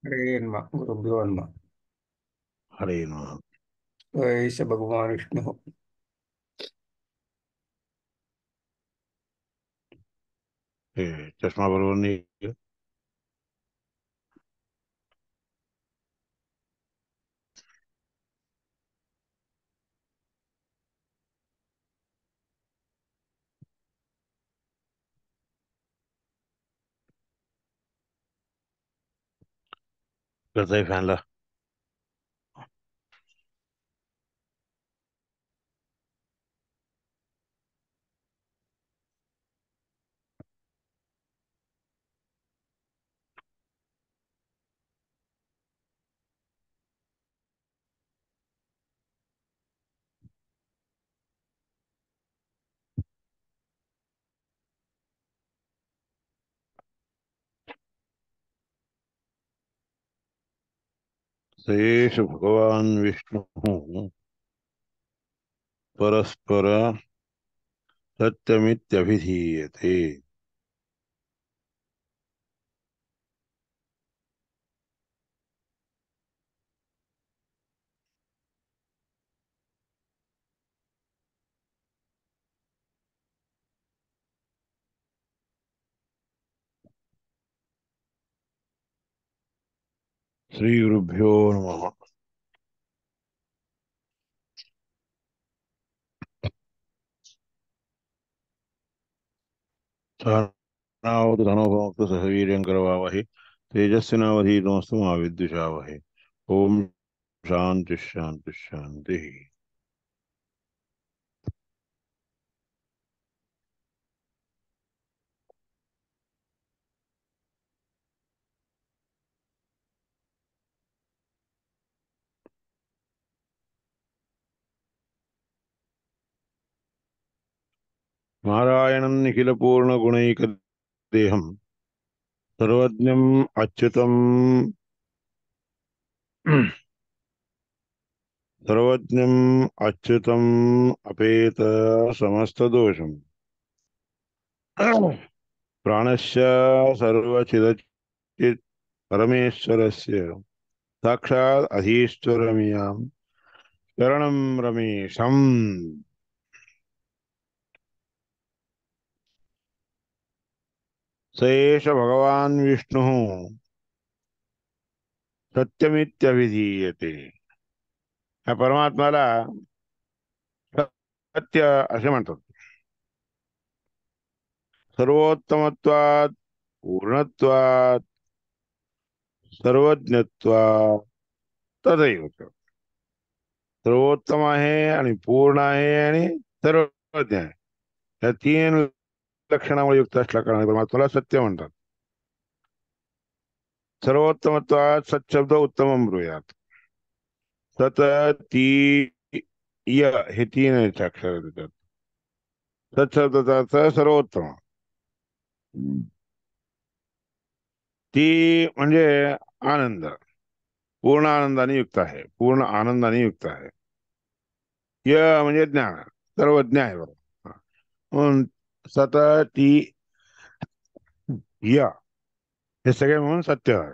हरे नमः गुरुभ्यो नमः। हरे नमः। ऐसे भगवान विष्णु। चष्मा बरोबर नहीं. करता है फॅनला. शेष भगवान विष्णु परस्पर सत्यमित्यभिधीयते. श्री गुरुभ्यो नमः. सहनावतु धनो भुनक्तु सह वीर्यं करवावहै तेजस्विनावधीतमस्तु मा विद्विषावहै. ओम शांति शांति शांति. नारायणं निखिल पूर्ण गुणैकदेहं सर्वज्ञम् अच्युतम् सर्वज्ञम् अच्युतम् अपेत समस्तदोषम् प्राणस्य सर्वचिदचित् परमेश्वरस्य साक्षात् अधीश्वरमियां शरणं रमेशम्. स एष भगवान् विष्णुः सत्यमित्यभिधीयते. ह्या परमात्म्याला सत्य असे म्हणतात. सर्वोत्तमत्वात्, पूर्णत्वात्, सर्वज्ञत्वात् तदैव च. सर्वोत्तम आहे आणि पूर्ण आहे आणि सर्वज्ञ आहे. या तीन लक्षणामुळे युक्त असल्या कारणाने परमात्म्याला सत्य म्हणतात. सर्वोत्तमत्वात् सत्शब्द उत्तमं ब्रूयात. सत ती य हे तीन अक्षर आहेत त्याच्यात. सत्शब्दाचा अर्थ सर्वोत्तम. ती म्हणजे आनंद, पूर्ण आनंदाने युक्त आहे, पूर्ण आनंदाने युक्त आहे. य म्हणजे ज्ञान, सर्वज्ञ आहे बरोबर. हा. म्हणून सत ती य हे सगळे म्हणून सत्य आहे.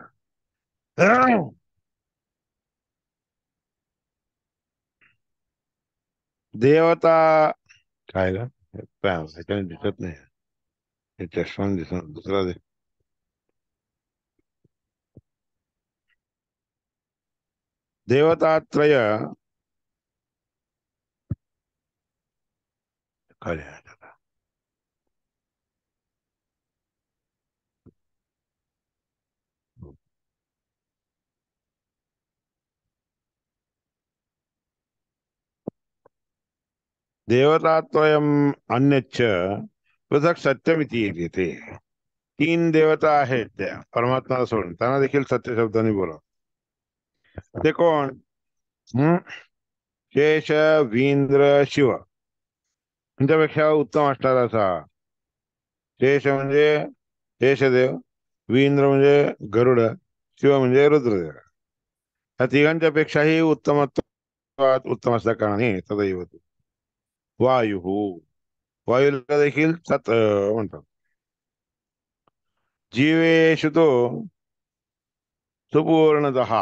देवता काय का ह्याच्याने दिसत नाही. हे चष्मा दिसत दुसरा देवतात्रय काय आहे? देवतात्रयम् अन्यच्च पृथक सत्यमिती येते. तीन देवता आहेत त्या परमात्म्याला सोडून, त्यांना देखील सत्य शब्दाने बोला. ते कोण? हम्म? शेष, वींद्र, शिव. त्यांच्यापेक्षा उत्तम असणारा असा शेष म्हणजे शेषदेव, वींद्र म्हणजे गरुड, शिव म्हणजे रुद्रदेव. या तिघांच्या पेक्षाही उत्तमत्वात उत्तम असल्या कारणाने तदैव वायू, वायूला देखील सत म्हणतात. जीवेषु तो सुपूर्णतः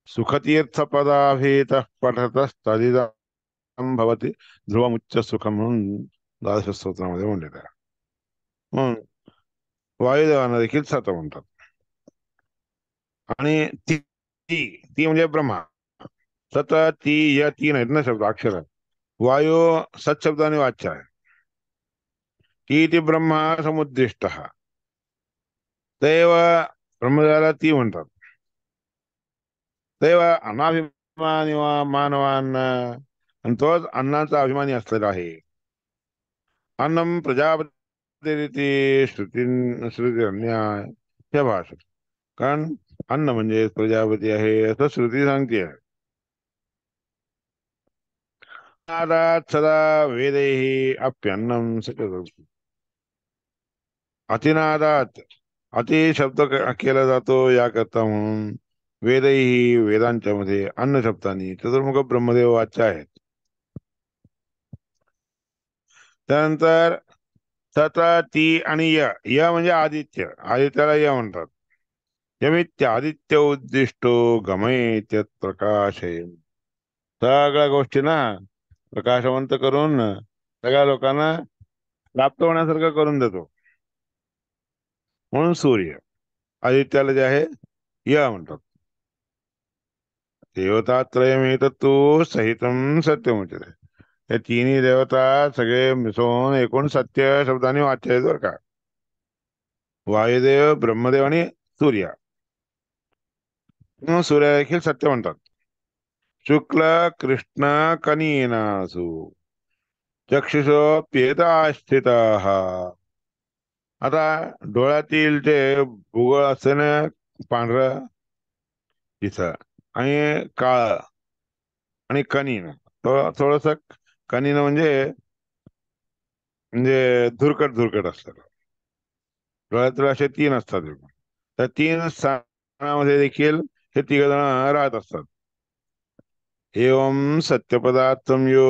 सुखतीर्थपदाभीतः पठतस्तदिदं भवति ध्रुवमुच्च सुखम म्हणून द्वादश स्तोत्रामध्ये म्हणलेलं आहे. म्हणून वायुदेवांना देखील सत म्हणतात. आणि ती ती ती म्हणजे ब्रह्मा. सत ती या तीन आहेत ना शब्द अक्षर. वायू सत्शब्दाने वाच्य आहे. ती ती ब्रह्मा समुद्दिष्ट दैव ब्रह्मदेवाला ती म्हणतात. दैव अनाभिमानी मानवांना आणि तोच अन्नाचा अभिमानी असलेला आहे. अन्नम प्रजापती श्रुती श्रुती न्याय हे भाषा. कारण अन्न म्हणजे प्रजापती आहे असं श्रुती सांगते. नादात सदा वेदैः अप्यन्नम सचते. अतिनादात अति शब्द केला जातो याकरता म्हणून वेदैही वेदांच्या मध्ये अन्न शब्दांनी चतुर्मुख ब्रह्मदेव वाच्य आहेत. त्यानंतर तथा ती आणि य य म्हणजे आदित्य. आदित्याला य म्हणतात. यमित्य आदित्य उद्दिष्टो गमयेत प्रकाशय. सगळ्या गोष्टी ना प्रकाशवंत करून सगळ्या लोकांना प्राप्त होण्यासारखं करून देतो. म्हणून सूर्य आदित्याला जे आहे य म्हणतात. देवतात्रयमेतत्तु सहितं सत्यमुच्यते. हे तिन्ही देवता सगळे मिसळून एकूण सत्य शब्दाने वाच्य आहेत बरं का. वायुदेव ब्रह्मदेव आणि सूर्य. म्हणून सूर्य देखील सत्य म्हणतात. शुक्ल कृष्ण कनीनासु चक्षुषोप्येता स्थिता. आता डोळ्यातील जे भुगळ असते ना पांढरं तिथं आणि काळ आणि कनीन थोडस कनीन म्हणजे म्हणजे धुरकट धुरकट असतात. डोळ्यात असे तीन असतात. त्या तीन स्थानामध्ये देखील हे तिघ जण राहत असतात. एवम सत्यपदार्थम यो.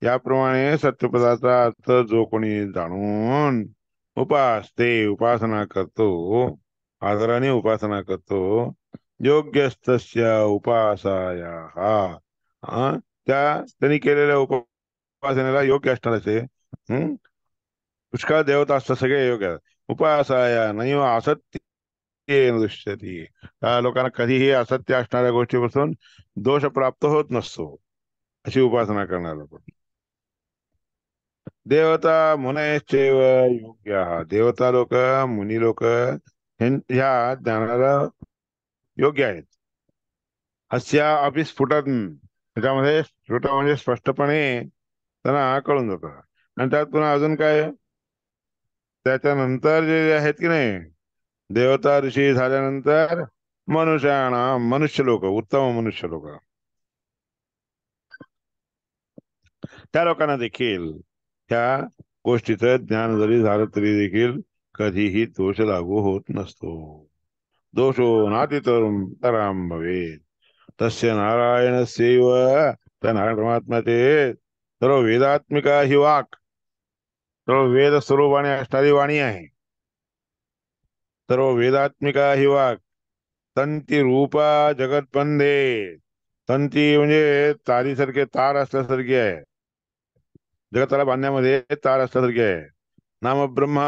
याप्रमाणे सत्यपदाचा अर्थ जो कोणी जाणून उपासते उपासना करतो आदराने उपासना करतो योग्यस्तस्य उपासाया त्या त्यांनी केलेल्या उपासनेला योग्य असणारचे. पुष्कळ देवता असतात सगळे योग्य. उपासाया नैव असत्य दृश्यती. त्या लोकांना कधीही असत्य असणाऱ्या गोष्टीपासून दोष प्राप्त होत नसतो अशी उपासना करणारा लोक. देवता मुनयश्चैव योग्य. देवता लोक मुनी लोक ह्या ज्ञानाला योग्य आहेत. अस्या अभिस्फुटन त्याच्यामध्ये स्फुट म्हणजे स्पष्टपणे त्यांना कळून जातं. आणि त्यात पुन्हा अजून काय त्याच्यानंतर जे आहेत की नाही देवता ऋषी झाल्यानंतर मनुष्य लोक उत्तम मनुष्य लोक त्या लोकांना देखील त्या गोष्टीचं ज्ञान जरी झालं तरी देखील कधीही दोष लागू होत नसतो. दोषो नातितराम भवेत तस्य नारायणस्यैव. त्या नारायण परमात्म्याचे सर्व वेदात्मिका ही वाक सर्व वेद स्वरूपाने असणारी वाणी आहे. सर्व वेदात्मिका ही वाक तंती रूपा जगतबंधे. तंती म्हणजे तारीसारखे तार असल्यासारखी आहे. जगताला बांधण्यामध्ये तार असल्यासारखी आहे. नाम ब्रह्मा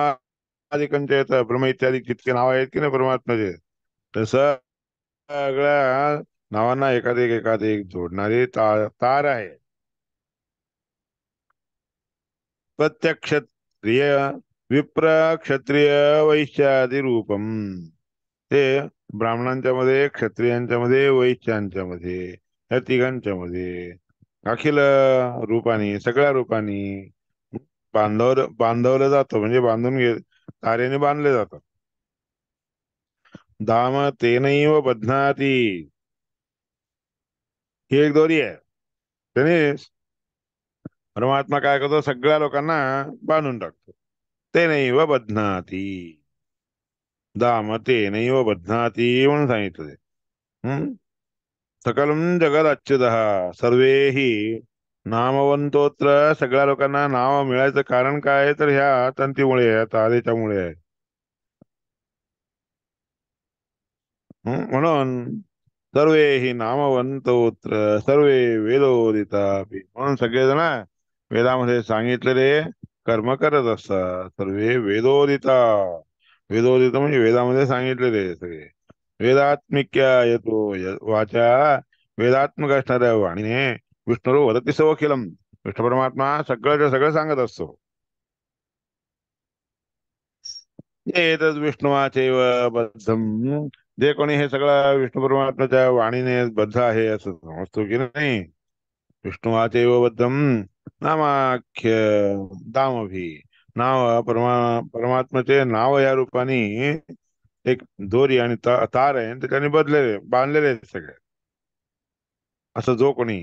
आदिकंच ब्रह्म इत्यादी जितके नाव आहेत की नाही परमात्म्याचे तस सगळ्या नावांना एकाधिक जोडणारी तार आहे. प्रत्यक्ष क्षत्रिय विप्र क्षत्रिय वैश्यादी रूपम. ते ब्राह्मणांच्या मध्ये क्षत्रियांच्या मध्ये वैश्यांच्या मध्ये या तिघांच्या मध्ये अखिल रूपानी सगळ्या रूपानी बांधवलं जातं म्हणजे बांधून तारेने बांधले जातात. धाम तेनैव बध्नाती. ही एक दोरी आहे. त्याने परमात्मा काय करतो सगळ्या लोकांना बांधून टाकतो. तेनैव बध्नाती. धाम तेनैव बध्नाती म्हणून सांगितलं. हम्म सकलम जगद अच्युतः सर्वे ही नामवंतोत्र. सगळ्या लोकांना नाव मिळायचं कारण काय तर ह्या तंतीमुळे या तारेच्यामुळे आहे. म्हणून सर्वे ही नामवंतोत्र सर्वे वेदोदिता म्हणून सगळेजण वेदामध्ये सांगितलेले कर्म करत असतात. सर्वे वेदोदिता, वेदोदित म्हणजे वेदामध्ये सांगितलेले सगळे. वेदात्मिक्या येतो वाचा, वेदात्मक असणाऱ्या वाणीने विष्णू वदती सवखिलम, विष्णू परमात्मा सगळं सगळं सांगत असतो. एतद विष्णुवाचैव बद्धम, जे कोणी हे सगळं विष्णू परमात्म्याच्या वाणीने बद्ध आहे असं समजतो की नाही, विष्णुवाचैव बद्धम नामाख्य दामभी, नाव परमात्म्याचे नाव या रूपाने एक दोरी आणि तार आहे आणि त्याने बांधलेले आहेत सगळे. असं जो कोणी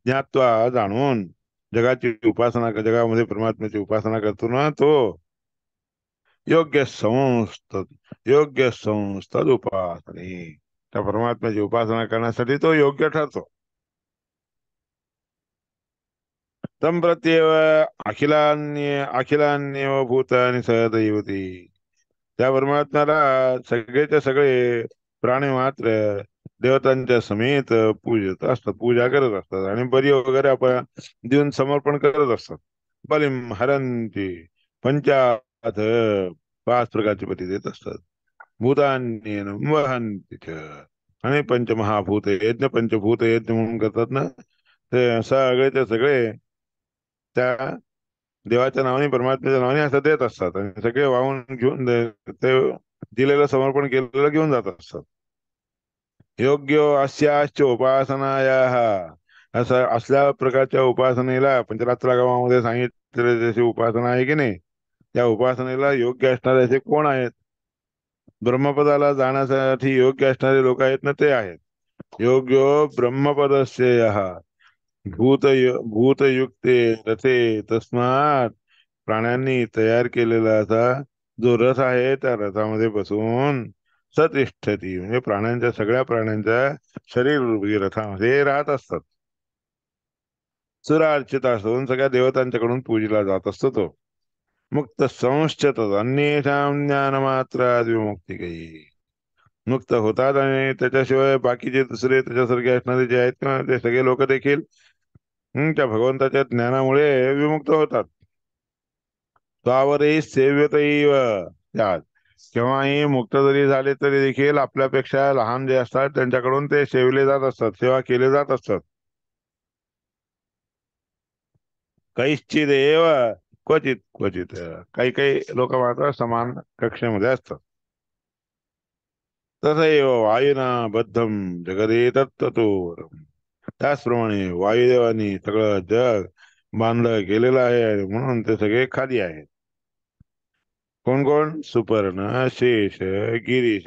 ज्ञात्वा जाणून जगाची उपासना, जगामध्ये परमात्म्याची उपासना करतो ना, तो योग्य योग्य संस्थद उपासने, त्या परमात्म्याची उपासना करण्यासाठी तो योग्य ठरतो. तम प्रत्येव अखिलान्यव भूतानि सहदैवती, त्या परमात्म्याला सगळेच्या सगळे प्राणी मात्र देवतांच्या समेत पूजत असतात, पूजा करत असतात आणि बरी वगैरे आपण देऊन समर्पण करत असतात. बलिम हरंती पंचाथ, 5 प्रकारचे पती देत असतात. भूतान्येन वहन्ति च, आणि पंचमहाभूत यज्ञ, पंचभूत यज्ञ म्हणून करतात ना, ते सगळेचे सगळे त्या देवाच्या नावाने, परमात्म्याच्या नावाने असं देत असतात आणि सगळे वाहून घेऊन ते दिलेलं समर्पण केलेलं घेऊन जात असतात. योग्य अस्याश्च उपासनाया, असं असल्या प्रकारच्या उपासनेला पंचरात्र गावामध्ये सांगितलेले जशी उपासना आहे की नाही, त्या उपासनेला योग्य असणारे असे कोण आहेत? ब्रह्मपदाला जाण्यासाठी योग्य असणारे लोक आहेत ना, ते आहेत. योग्यो ब्रह्मपदस्य यः भूतयुक्ते रथे तस्मात, प्राण्यांनी तयार केलेला असा जो रथ आहे, त्या रथामध्ये बसून सतिष्ठती, म्हणजे सगळ्या प्राण्यांच्या शरीर रूपी रथामध्ये राहत असतात. सुरार्चित असून सगळ्या देवतांच्याकडून पूजला जात असतो तो. मुक्त संश्चत अन्येषां ज्ञानमात्राद विमुक्ती काही, मुक्त होतात आणि त्याच्याशिवाय बाकीचे दुसरे त्याच्यासारखे असणारे जे आहेत ना, ते सगळे लोक देखील त्या भगवंताच्या ज्ञानामुळे विमुक्त होतात. त्यावरही सेव्यतैव त्यात, केव्हाही मुक्त जरी झाले तरी देखील आपल्यापेक्षा लहान जे असतात त्यांच्याकडून ते सेवले जात असतात, सेवा केले जात असतात. कैश्चिदेव क्वचित क्वचित, काही काही लोक मात्र समान कक्षेमध्ये असतात. तसैव वायुना बद्धम जगदेतत्ततो, त्याचप्रमाणे वायुदेवानी सगळं जग बांधलं गेलेलं आहे आणि म्हणून ते सगळे खाली आहेत. कोण कोण? सुपर्ण, शेष, गिरीश,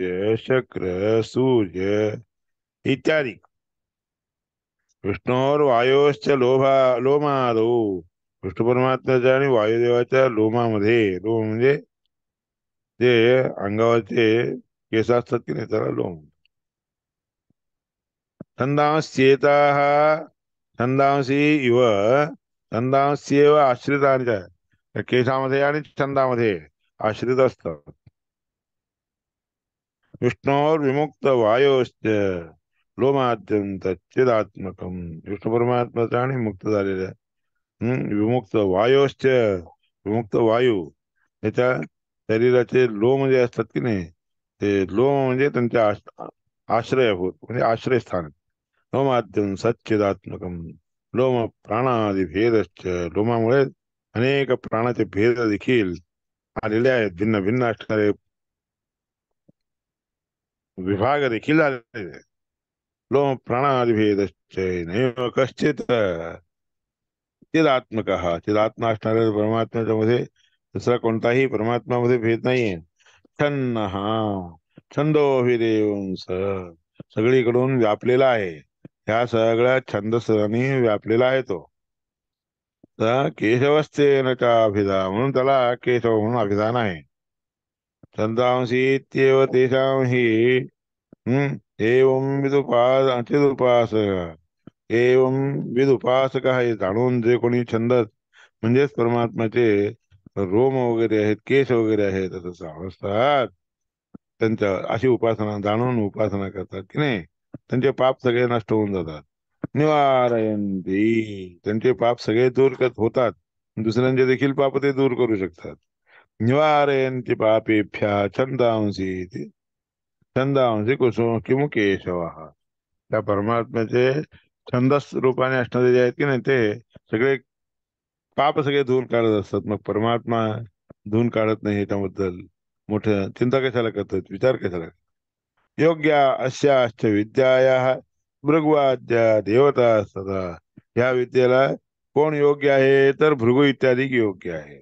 शक्र, सूर्य इत्यादी. विष्णूवर वायोश्च लोमादो, विष्णू परमात्म्याच्या आणि वायुदेवाच्या लोमामध्ये, लोम म्हणजे जे अंगावरचे केस असतात की नाही, त्याला लोम. छंदांस्येताः छंदांसी इव, छंदांस्येव आश्रितांच, त्या केसामध्ये आणि छंदामध्ये आश्रित असतात. विष्णोर विमुक्त वायोश्च लोमाद्यंत चिदात्मकम, विष्णू परमात्म्याचा आणि मुक्त झालेल्या विमुक्त वायोश्च, विमुक्त वायू त्याच्या शरीराचे लोम जे असतात की नाही, ते लोम म्हणजे त्यांच्या आश्रयभूत, म्हणजे आश्रयस्थान. लोमाद्यम सच्चिदात्मकम, लोम प्राणादि भेदश्च, लोमामुळे अनेक प्राणाचे भेद देखील आलेले आहेत, भिन्न भिन्न असणारे विभाग देखील आलेले आहेत. लोम प्राणादि भेदश्च नैव कश्चित चिदात्मक, चिदात्मा असणाऱ्या परमात्म्याच्या मध्ये दुसरा कोणताही परमात्म्यामध्ये भेद नाहीये. छन्न छंदोभिदेवंस, सगळीकडून व्यापलेला आहे, ह्या सगळ्या छंदसाने व्यापलेला आहे तो. केशवस्तेन च अभिधा, म्हणून त्याला केशव म्हणून अभिधान आहे. छंदांसी इत्येव तेषां हि एवं चिदुपासक, एवं विदुपासक हे जाणून जे कोणी छंद म्हणजेच परमात्म्याचे रोम वगैरे आहेत, केस वगैरे आहेत असं समजतात, त्यांच्या अशी उपासना जाणून उपासना करतात की नाही, त्यांचे पाप सगळे नष्ट होऊन जातात. निवारयन्ति, त्यांचे पाप सगळे दूर होतात. दुसऱ्यांचे देखील पाप ते दूर करू शकतात. निवारयन्ति पापेभ्यः छन्दांसि इति। छंदांसी कुसुम किमु केशव, त्या परमात्म्याचे छंदस रूपाने असणारे जे आहेत की नाही, ते सगळे पाप सगळे धुवून काढत असतात. मग परमात्मा धुवून काढत नाही याच्याबद्दल मोठं चिंता कशाला करतात, विचार कशाला? योग्य अस्याश्च विद्याया भृगवाद्या देवता सदा, या विद्येला कोण योग्य आहे तर भृगु इत्यादी योग्य आहे,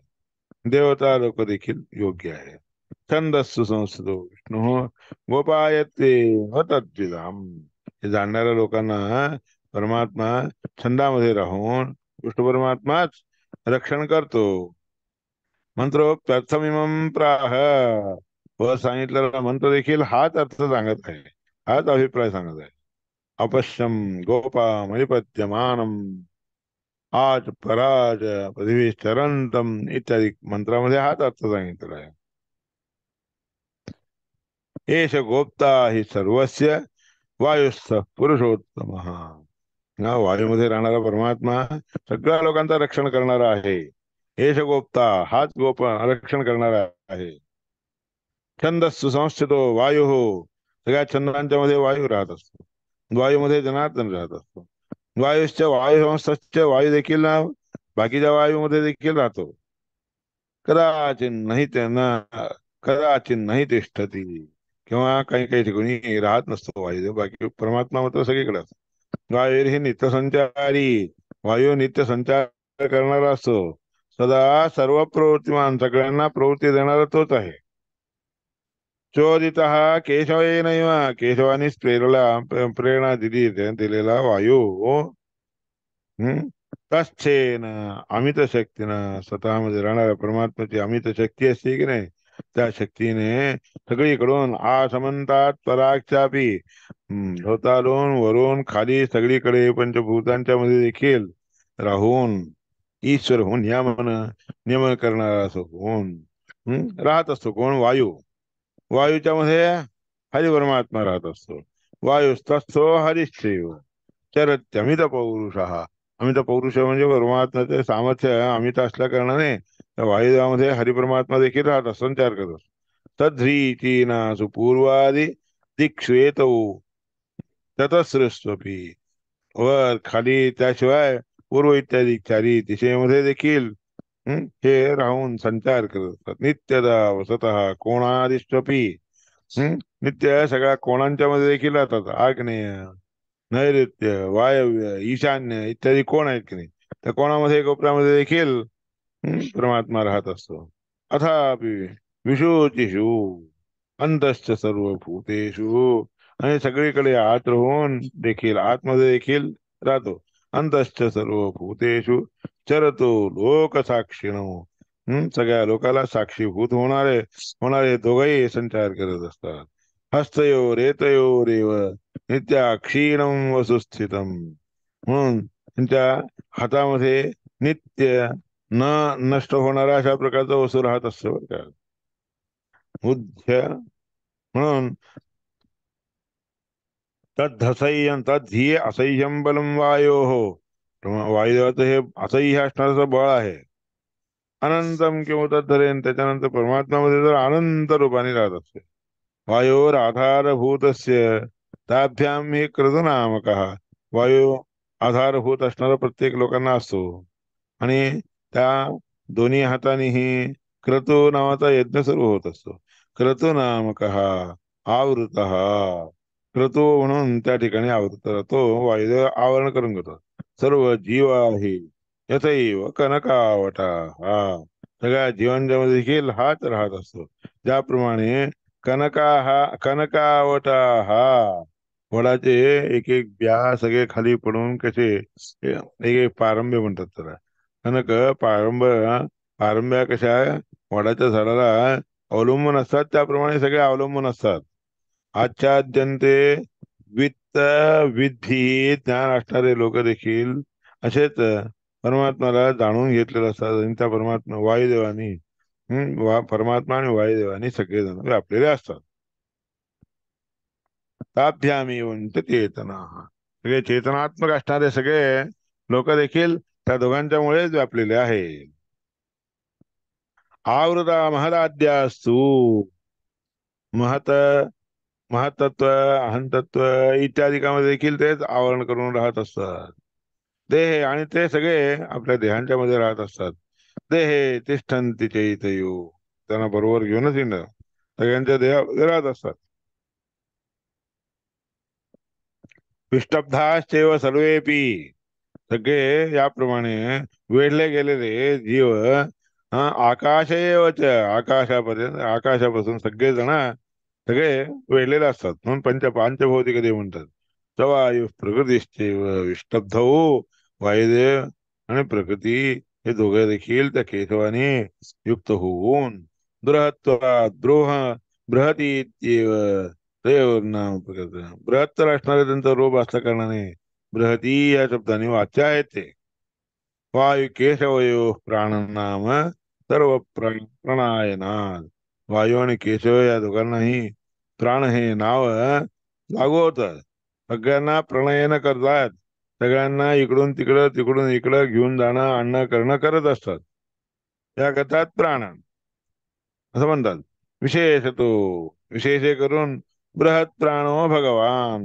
देवता लोक देखील योग्य आहे. छंदस्सु संस्थितो विष्णू गोपायते तद्विधाम, हे जाणणाऱ्या लोकांना परमात्मा छंदामध्ये राहून विष्णू परमात्माच रक्षण करतो. मंत्रोक्तर्थमिमं प्राह, व सांगितलेला मंत्र देखील हाच अर्थ सांगत आहे, हाच अभिप्राय सांगत आहे. अपश्यम गोपा मणिपत्यमानम आज पराज पृथ्वीश्चरंतम इत्यादी मंत्रामध्ये हाच अर्थ सांगितलेला आहे. एष गोप्ता हि सर्वस्य वायुस्थ पुरुषोत्तम, हा वायूमध्ये राहणारा परमात्मा सगळ्या लोकांचा रक्षण करणारा आहे. एष गोप्ता, हाच गोप रक्षण करणारा आहे. छंदस्सु संस्थितो वायू, सगळ्या छंदांच्या मध्ये वायू राहत असतो. वायूमध्ये जनार्दन राहत असतो. वायुश्च वायू संस्थश्च, वायू देखील बाकीच्या वायूमध्ये देखील राहतो. कदाचित नाही त्यांना, कदाचित नाही तिष्ठती, किंवा काही काही ठिकाणी राहत नसतो वायू, बाकी परमात्मा मात्र सगळीकडे असतो. वायू हे नित्य संचारी, वायू नित्य संचार करणारा असतो. सदा सर्व प्रवृत्तिमान, सगळ्यांना प्रवृत्ती देणारा तोच आहे. चोदित केशवेनैव, केशवानीच प्रेरणा दिलेला वायू, तच्छेन अमित शक्तीनं, स्वतःमध्ये राहणाऱ्या परमात्म्याची अमित शक्ती असते की नाही, त्या शक्तीने सगळीकडून आसमंतात पराक्षापी, होतालून वरून खाली सगळीकडे पंचभूतांच्या मध्ये देखील राहून, ईश्वर होऊन नियमन करणारा असो होऊन राहत असतो कोण? वायू. वायूच्या मध्ये हरी परमात्मा राहत असतो. वायुस्तस्थो हरिश्चैव चरत्यमित पौरुष, अमित पौरुष म्हणजे परमात्म्याचे सामर्थ्य अमित असल्या कारणाने त्या वायुदेवामध्ये हरिपरमात्मा देखील राहतात, संचार करतात. तद्ध्रीची ना सुपूर्वादी दिक्षेत ततसृष्वपी, वर खाली त्याशिवाय पूर्व इत्यादी चारी दिशेमध्ये देखील हे राहून संचार करत असतात. नित्यदा वसत कोणादिष्टपी, नित्य सगळ्या कोणांच्या मध्ये देखील राहतात. आग्नेय, नैऋत्य, वायव्य, ईशान्य इत्यादी कोण आहेत की नाही, त्या कोणामध्ये कोपऱ्यामध्ये देखील परमात्मा राहत असतो. अथापि विशुचिषु अंतश्च सर्वभूतेषु, आणि सगळीकडे आत राहून देखील आतमध्ये देखील राहतो. अंतश्च सर्वभूतेषु चरतो लोक साक्षिणो, सगळ्या लोकाला साक्षीभूत होणारे होणारे दोघही संचार करत असतात. हस्तयो रेतयोरेव नित्या क्षीणम वसुस्थितम, म्हणून त्यांच्या हातामध्ये नित्य न नष्ट होणारा अशा प्रकारचा वस्तू राहत असतो बरं का. बुद्ध्य, म्हणून तद्धसह्यम तद्धिये असह्यम बलम वायो, वायुदेवाचं हे असह्य असणारं बळ आहे. अनंतम किंवा तद्धरेन, त्याच्यानंतर परमात्म्यामध्ये जर अनंत रूपाने राहत असते. वायोर आधारभूतस्य ताभ्याम हे क्रतुनामकः, वायू आधारभूत असणारा प्रत्येक लोकांना असतो. आणि त्या दोन्ही हातानेही क्रतू नावाचा यज्ञ सुरू होत असतो. क्रतुनामकः आवृतः, क्रतू म्हणून त्या ठिकाणी आवृत राहतो, वायुदेव आवरण करून घेतो. सर्व जीव आहे यथैव कनकावटा, हा सगळ्या जीवांच्या मध्ये देखील हाच राहत असतो. ज्याप्रमाणे कनकावटा हा, वडाचे एक एक ब्या सगळे खाली पडून कसे एक एक पारंब्य म्हणतात त्याला. कनक पारंब्या कशा वडाच्या झाडाला अवलंबून असतात, त्याप्रमाणे सगळे अवलंबून असतात. आच्छाद्यन्ते वित्त विद्धी, ज्ञान असणारे लोक देखील असेच परमात्म्याला जाणून घेतलेले असतात. आणि त्या परमात्मा वायुदेवानी परमात्मा आणि वायुदेवानी सगळेजण व्यापलेले असतात. ताभ्यामेवंच चेतना. सगळे चेतनात्मक असणारे सगळे लोक देखील त्या दोघांच्यामुळेच व्यापलेले आहे. आवृता महदाद्यास्तु. महत महतत्व, अहंतत्व इत्यादिकामध्ये देखील तेच आवरण करून राहत असतात. देह आणि ते सगळे आपल्या देहांच्या मध्ये राहत असतात. देहे तिष्ठन्ति चैतयो. त्यांना बरोबर घेऊनच येणं सगळ्यांच्या देहामध्ये राहत असतात. विष्टब्धाश्चैव सर्वेपि. सगळे याप्रमाणे वेढले गेलेले जीव आकाशएवच. आकाशापासून सगळे जण सगळे वेढलेले असतात म्हणून पांचभौतिक देव म्हणतात. सवायू प्रकृतीश्चैव विष्टब्धौ. वायुदेव आणि प्रकृती हे दोघे देखील त्या केशवाने युक्त होऊन बृहत्वात् बृहती इत्येव तयोः नाम प्रकृती. बृहत्तर असणारे त्यांचा रूप असल्या कारणाने बृहती या शब्दाने वाच्य आहेत ते. वायू केशवयो प्राणनाम सर्व प्रणायनात. वायू आणि केशव या दोघांनाही प्राण हे नाव लागू होतं. सगळ्यांना प्रणयन करतात. सगळ्यांना इकडून तिकडं तिकडून इकडं घेऊन जाणं आणणं करणं करत असतात. त्या करतात प्राण असं म्हणतात. विशेषतो विशेष करून बृहत प्राणो भगवान.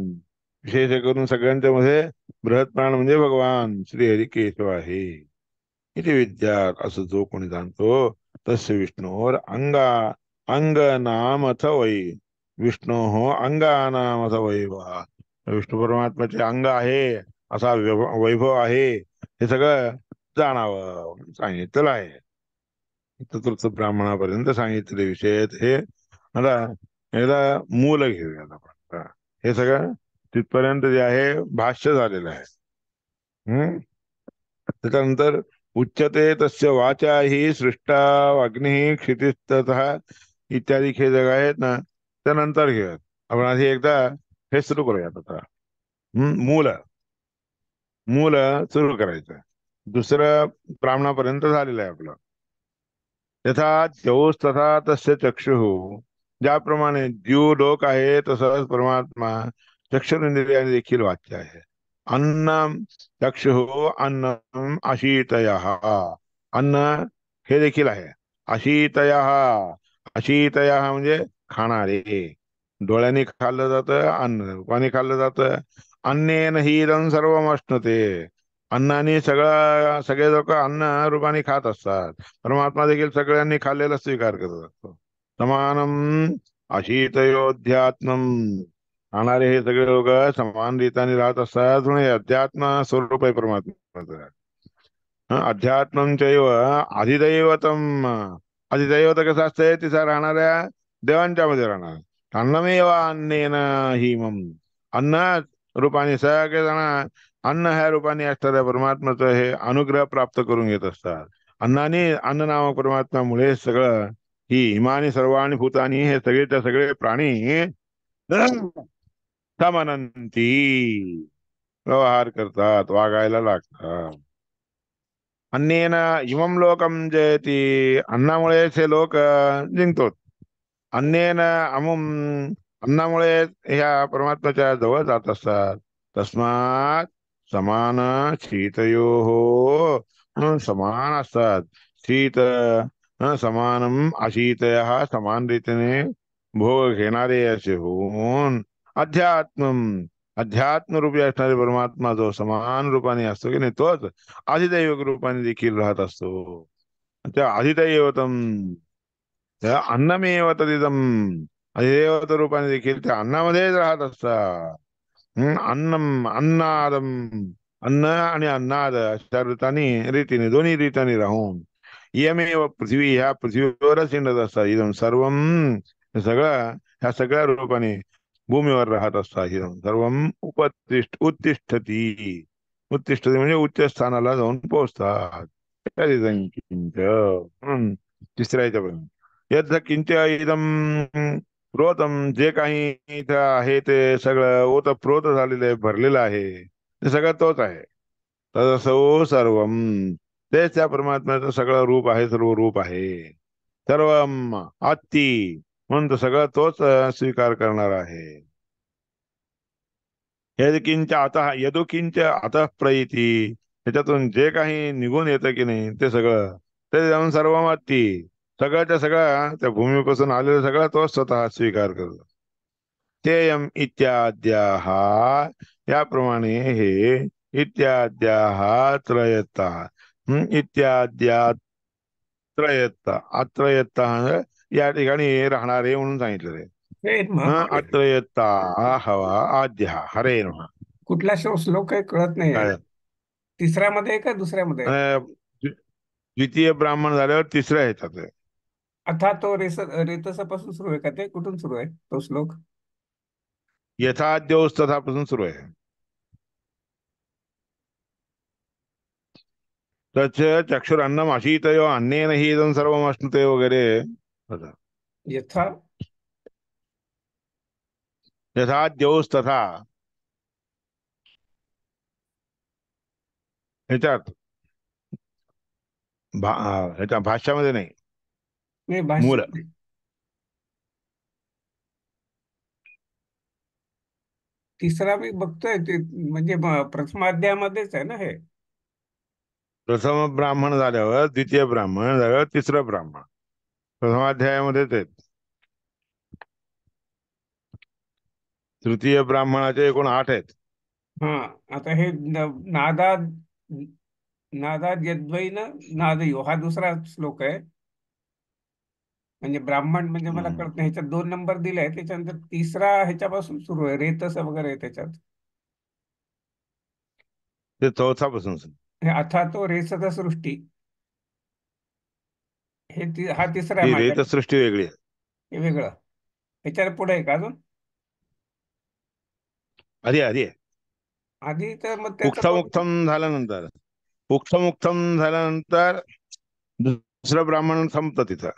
विशेष करून सगळ्यांच्या मध्ये बृहत प्राण म्हणजे भगवान श्री हरी केशव आहे. इथे विद्यात असं जो कोणी जाणतो तस्य विष्णूवर अंग नामथ वै. विष्णू हो अंगानामथ वैभव. विष्णू परमात्म्याचे अंग आहे असा वैभव आहे हे सगळं जाणावं म्हणून सांगितलेलं आहे. चतुर्थ ब्राह्मणापर्यंत सांगितलेले विषय आहेत हे. आता एकदा मूल घेऊयात आपण. हे सगळं तिथपर्यंत जे आहे भाष्य झालेलं आहे. त्याच्यानंतर उच्चते तस्य वाचा ही सृष्टा अग्नी क्षितिस्ततः इत्यादी हे जग आहेत ना त्यानंतर घेऊयात आपण. आधी एकदा हे सुरू करूयात आता. मूल मूल सुरू करायचं. दुसरं ब्राह्मणापर्यंत झालेलं आहे आपलं. यथा द्यौस्तथा तस्य चक्षुः. ज्याप्रमाणे द्यू डोक आहे तसंच परमात्मा चक्षुरेंद्रियाने देखील वाच्य आहे. अन्नम चक्षुः अन्नम अशीतयः. अन्न हे देखील आहे. अशीतयः. अशीतयः म्हणजे खाणारे. डोळ्यांनी खाल्लं जातं अन्न, रूपाने खाल्लं जातं. अन्नेन हि इदं सर्वम् अश्नुते. अन्नाने सगळे लोक अन्न रूपाने खात असतात. परमात्मा देखील सगळ्यांनी खाल्लेला स्वीकार करत असतो. समानम अशीतयोध्यात्मम. खाणारे हे सगळे लोक समान रीताने राहत असतात. म्हणजे अध्यात्म स्वरूप आहे परमात्मा. अध्यात्मम चैव अधिदैवतम. अधिदैवत कसं असतंय तिचा राहणाऱ्या देवांच्या मध्ये राहणार. अन्नमेव अन्नेन हिमम. अन्न रूपाने सगळे जण अन्न ह्या रूपाने असणाऱ्या परमात्म्याचं हे अनुग्रह प्राप्त करून घेत असतात. अन्नाने अन्न नामक परमात्म्यामुळे सगळं ही हिमानी सर्वाणी भूतानी हे सगळेच्या सगळे प्राणी समनंती व्यवहार करतात वागायला लागतात. अन्नेन इमं लोकम जयती. अन्नामुळेच हे लोक जिंकतात. अन्नेन अमुम. अन्नामुळे ह्या परमात्म्याच्या जवळ जात असतात. तस्मात समान शीतयो म्हणून समान असतात. शीत समानम अशीतय समान रीतीने भोग घेणारे असे होऊन अध्यात्म. अध्यात्म रूपी असणारे परमात्मा जो समान रूपाने असतो की नाही तोच अधिदैवक रूपाने देखील राहत असतो. त्या अधिदैवतम त्या अन्नमेव तदिदम. अधिदैवत रूपाने देखील त्या अन्नामध्येच राहत असतात. अन्नम अन्नादम. अन्न आणि अन्नाद अशा रीतीने दोन्ही रीतीने राहून इयमेव पृथ्वी ह्या पृथ्वीवरच हिंडत असतात. इदम सर्वम सगळं ह्या सगळ्या रूपाने भूमीवर राहत असतात. इदम सर्वम उत्तिष्ठती. उत्तिष्ठती म्हणजे उच्च स्थानाला जाऊन पोहोचतात. म्हणून तिसऱ्या याच्यापर्यंत यद किंच इदम प्रोतम. जे काही इथं आहे ते सगळं ओतप्रोत झालेलं आहे भरलेलं आहे ते सगळं तोच आहे. तदसौ सर्वम. तेच त्या परमात्म्याचं सगळं रूप आहे सर्व रूप आहे. सर्वम आत्ती म्हणून तो सगळं तोच स्वीकार करणार आहे. यदकिंच अतः यदुकिंच अतः प्रईती, त्याच्यातून जे काही निघून येतं की नाही ते सगळं, ते जाऊन सर्वमाती, सगळ्याच्या सगळ्या त्या भूमीपासून आलेलं सगळं तो स्वतः स्वीकार करतो. तेयम इत्याद्याः, याप्रमाणे हे इत्याद्याः त्रयता, इत्याद्या त्रयता, अत्रयता या ठिकाणी राहणारे म्हणून सांगितलेले. हे मग अत्रयता हवा आद्या हरे नमः. कुठला श्लोक आहे कळत नाहीये. काय तिसऱ्यामध्ये आहे का दुसऱ्यामध्ये आहे? द्वितीय ब्राह्मण झाल्यावर तिसऱ्या ह्याच्यात आहे. अथा तो रेतसापासून सुरू आहे का, ते कुठून सुरू आहे तो श्लोक? यथाद्योस तथापासून सुरू आहे. तस्य चक्षुरन्नम अशीतयो अन्नेन हि इदं सर्वम् अश्नुते वगैरे होतं. यथा यथाद्योस तथा ह्याच्यात ह्याच्या भाष्यामध्ये नाही, नाही, भाष्य मूल. नाही. तिसरा मी बघतोय ते, म्हणजे प्रथमाध्यायामध्येच आहे ना हे? प्रथम ब्राह्मण झाल्यावर द्वितीय ब्राह्मण झाल्यावर तिसरं ब्राह्मण प्रथमाध्यायामध्येच आहेत. तृतीय ब्राह्मणाचे एकूण 8 आहेत. हा. आता हे नादाद नादाद यद्वैन नादयो हा दुसरा श्लोक आहे. म्हणजे ब्राह्मण म्हणजे मला हम्म. कळत नाही, ह्याच्यात 2 नंबर दिले आहे, त्याच्यानंतर तिसरा ह्याच्यापासून सुरू आहे, रेतस वगैरे आहे त्याच्यात. ते चौथापासून सुरू. हे अथा तो रेसत सृष्टी, हा तिसरा आहे ही माझ्याकडे. रेतसृष्टी वेगळी आहे. हे वेगळं. ह्याच्यात पुढे आहे का अजून? आधी आधी आहे. आधी तर मग त्याचं बहुतेक उक्थमुक्थम झाल्यानंतर, उक्थमुक्थम झाल्यानंतर दुसरं ब्राह्मण संपतं तिथं.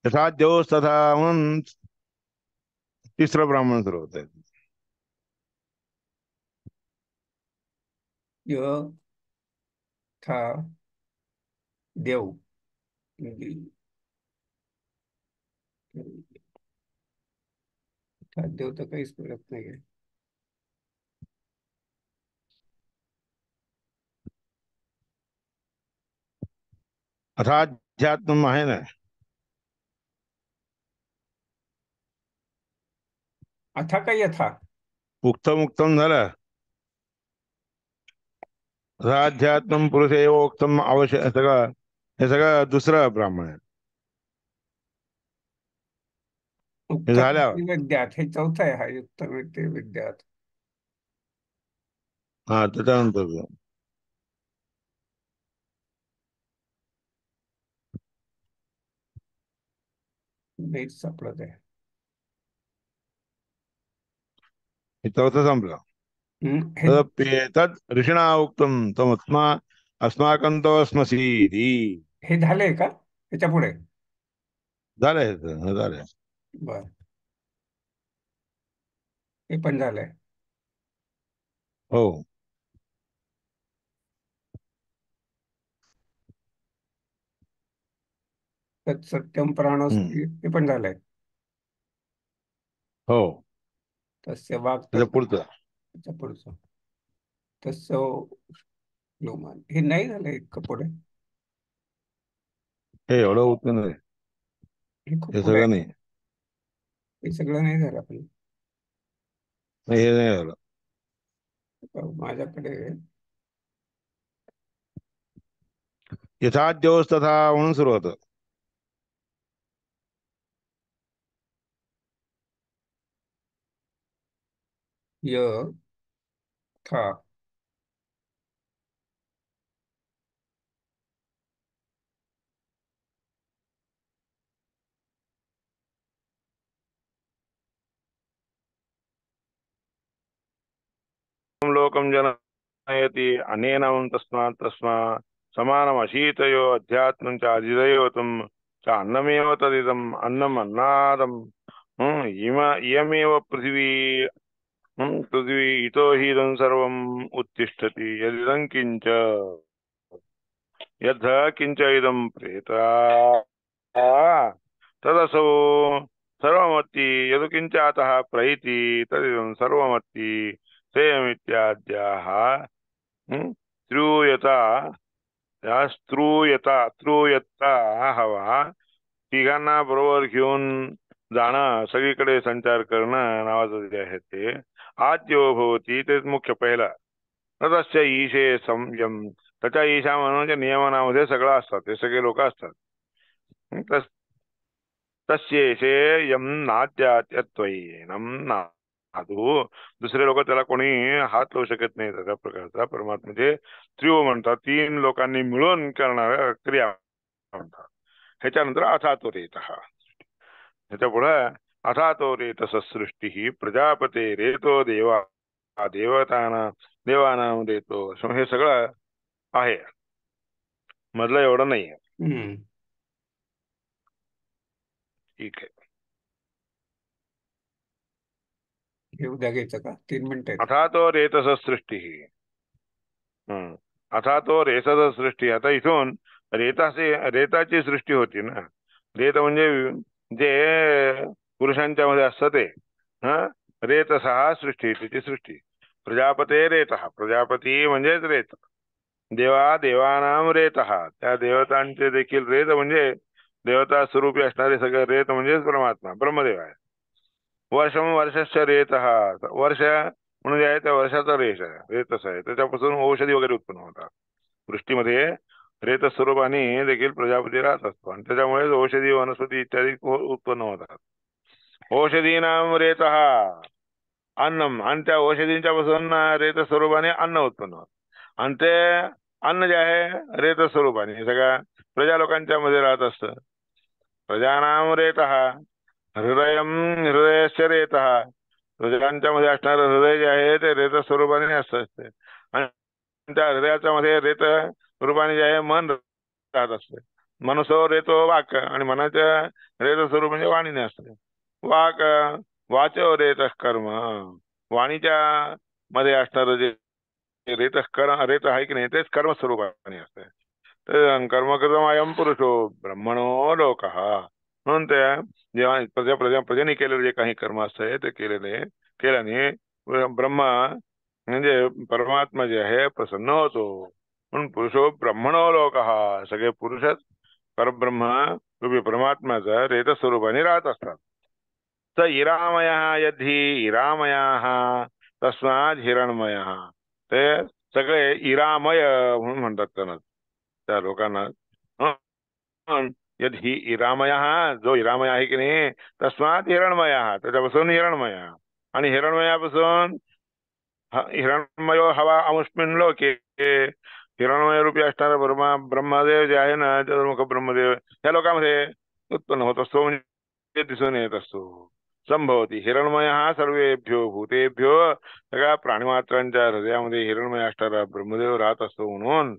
यथा देवस तथा म्हणून तिसरं ब्राह्मण सुरू होत. य था देव. था देव तर काहीच कळत नाहीये. अथाध्यात्म आहे ना. अथा का यथा? उक्तमुक्तम झालं. अथाध्यात्म पुरुष एवोक्तम अवश्य, सगळं हे सगळं दुसरं ब्राह्मण आहे. हे उत्तम झाल्यावर विद्यात हे चौथं आहे, हा उत्तम विद्यात. हा त्याच्यानंतर नाहीच सापडत आहे. हे चौथं संपलं. हे तद ऋषिणा उक्तम तमस्मा अस्माकं तवस्मसीति. हे झालंय का त्याच्या पुढे? झालं हे झालं. बर. हे पण झालंय. हो. तत्सत्यम हम्म. प्राणोस्ती हे पण झालंय. हो. तस्य वाक् त्याच्या पुढचं त्याच्या पुढचं तस्य लोमान हे नाही झालंय का पुढे? हे एवढं होतं नाही. हे खूप हे पुढे आहे. सगळं नाही. हे सगळं नाही झालं आपण. नाही, हे नाही झालं. माझ्याकडे यथाद्योस तथा म्हणून सुरू होतं. य था लोकं जनयति अनेन तस्मात् तस्मात् समानमशीतयो अध्यात्मं च अधिदैवतं च अन्नमेव तदिदम् अन्नम् अन्नादम् इयमेव पृथिवी, पृथिवी इतो हि इदं सर्वम् उत्तिष्ठति यदिदं किञ्च यद्ध किञ्च इदं प्रेता तदसौ सर्वमत्ति यदु किञ्च अतः प्रैति तदिदं सर्वमत्ति सेयमित्याद्याः श्रूयता या स्तृयता हवा तिघांना बरोबर घेऊन जाणं, सगळीकडे संचार करणं नावाचं जे आहे ते आद्यो भवती, तेच मुख्य पहिला. तस्य ईशे संयम, त्याच्या ईशा म्हणजे नियमनामध्ये सगळं असतात, ते सगळे लोक असतात. तस- तस्येषे यम नाद्यात्यत्वयेनम नादू, दुसरे लोक त्याला कोणी हात लावू शकत नाही. त्या प्रकारचा परमात्मा म्हणजे त्रिव म्हणतात, तीन लोकांनी मिळून करणाऱ्या क्रिया म्हणतात. ह्याच्यानंतर अथातो रेतः, ह्याच्या पुढे अथातो रेतस सृष्टी ही प्रजापते रेतो देवा देवानां देतो, हे सगळं आहे. मधलं एवढं नाही. हम्म. ठीक आहे. हे उद्या घ्यायचं का? 3 मिनिटं आहेत. अथातो रेतस सृष्टी ही, अथातो रेतस सृष्टी. आता इथून रेताची सृष्टी होती ना. रेत म्हणजे जे पुरुषांच्या मध्ये असतं ते. हा, रेतसहा सृष्टी, तिची सृष्टी. प्रजापते रेतः, प्रजापती म्हणजेच रेत. देवानाम रेतः, त्या देवतांचे देखील रेत म्हणजे देवता स्वरूपी असणारे सगळे रेत म्हणजेच परमात्मा ब्रह्मदेव आहे. वर्षस्य रेतः, वर्ष म्हणून जे आहे त्या वर्षाचा रेतस आहे, त्याच्यापासून औषधी वगैरे उत्पन्न होतात. सृष्टीमध्ये रेत स्वरूपाने देखील प्रजापती राहत असतो आणि त्याच्यामुळे औषधी वनस्पती इत्यादी उत्पन्न होतात. औषधीनाम रेतः अन्नम, आणि त्या औषधींच्या पासून रेत स्वरूपाने अन्न उत्पन्न होतं. आणि ते अन्न जे आहे रेत स्वरूपाने सगळ्या प्रजा लोकांच्या मध्ये राहत असतं. प्रजानाम रेतः हृदयस्य रेतः, प्रजांच्या मध्ये असणारं हृदय जे आहे ते रेत स्वरूपाने असते. आणि त्या हृदयाच्या मध्ये रेत स्वरूपाने जे आहे मन राहत असते. मनसो रेतो वाक, आणि मनाच्या रेत स्वरूप म्हणजे वाणीने असते. वाक वाचो रेत कर्म, वाणीच्या मध्ये असणारं जे रेत रेत आहे की नाही तेच कर्म स्वरूपाने असते. कर्म कृतम अयम पुरुषो ब्रह्मणो लोकः, म्हणून त्या जेव्हा प्रजेने केलेले जे काही कर्म असते ते केल्याने ब्रह्म म्हणजे परमात्मा जे आहे प्रसन्न होतो. म्हणून पुरुषो ब्रह्मणो लोकः, सगळे पुरुषच परब्रह्म रूपी परमात्म्याचा रेत स्वरूपाने राहत असतात. स इरामय यद्ही इरामयाः तस्मात् हिरणमयः, ते सगळे इरामय म्हणून म्हणतात त्यांना, त्या लोकांना. हं, यद्ही इरामयः, जो इरामय आहे की नाही तस्मात् हिरणमयः, त्याच्यापासून हिरणमय, आणि हिरणमयापासून हिरणमयो हवा अमुष्मिन लोके, हिरणमय रूपी असणारा ब्रह्मदेव जे आहे ना, चतुर्मुख ब्रह्मदेव या लोकांमध्ये उत्पन्न होत असतो, म्हणजे दिसून येत असतो. संभवती हिरणमय हा सर्वेभ्यो भूतेभ्यो, सगळ्या प्राणीमात्रांच्या हृदयामध्ये हिरणमय असणारा ब्रह्मदेव राहत असतो. म्हणून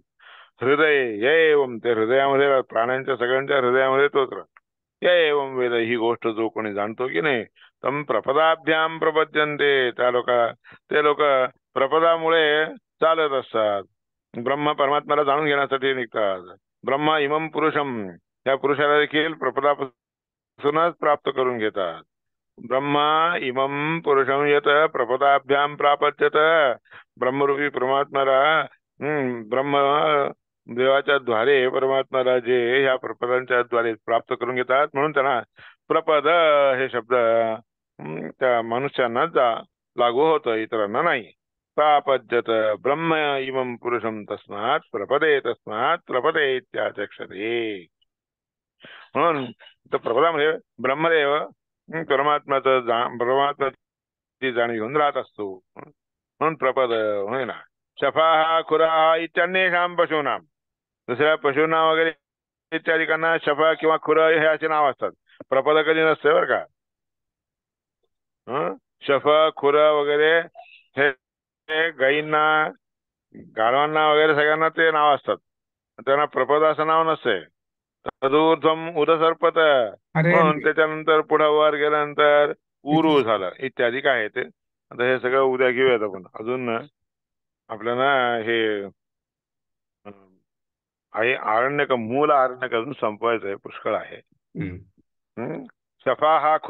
हृदय य एवं, ते हृदयामध्ये प्राण्यांच्या सगळ्यांच्या हृदयामध्ये तोच राहतो. य एवं वेद, ही गोष्ट जो कोणी जाणतो की नाही, तम प्रपदाभ्याम प्रपद्यन्ते, ते लोक प्रपदामुळे चालत असतात. ब्रह्म परमात्म्याला जाणून घेण्यासाठी निघतात. ब्रह्म इमम पुरुषम, त्या पुरुषाला देखील प्रपदापासूनच प्राप्त करून घेतात. ब्रह्मा इमम पुरुषम यत प्रपदाभ्याम प्रापत्यत, ब्रह्मरूपी परमात्म्याला ब्रह्म देवाच्या द्वारे परमात्म्याला जे ह्या प्रपदांच्या द्वारे प्राप्त करून घेतात, म्हणून त्यांना प्रपद हे शब्द त्या मनुष्यांना लागू होतं, इतरांना नाही. प्रापद्यत ब्रह्म इमम पुरुषम तस्मात् प्रपदे इत्याचक्षते. म्हणून प्रपदामध्ये ब्रह्मदेव परमात्म्याची जाणीव घेऊन राहत असतो, म्हणून प्रपद होय ना. शफा खुरा इत्यान्येषां पशूनाम, दुसऱ्या पशूंना वगैरे इत्यादिकांना शफा किंवा खुर हे असे नाव असतात. प्रपद कधी नसते बरं का. शफा खुर वगैरे हे गाईंना, गाढवांना वगैरे सगळ्यांना ते नाव असतात, त्यांना प्रपद असं नाव नसते. तदूर्ध्वम उदसर्पत, अरे म्हणून त्याच्यानंतर पुढे वर गेल्यानंतर उरू झालं इत्यादी काय आहे ते. आता हे सगळं उद्या घेऊयात आपण. अजून आपल्याला हे आहे आरण्यक, मूल आरण्यक अजून संपवायचं आहे, पुष्कळ आहे. हम्म. शफा हा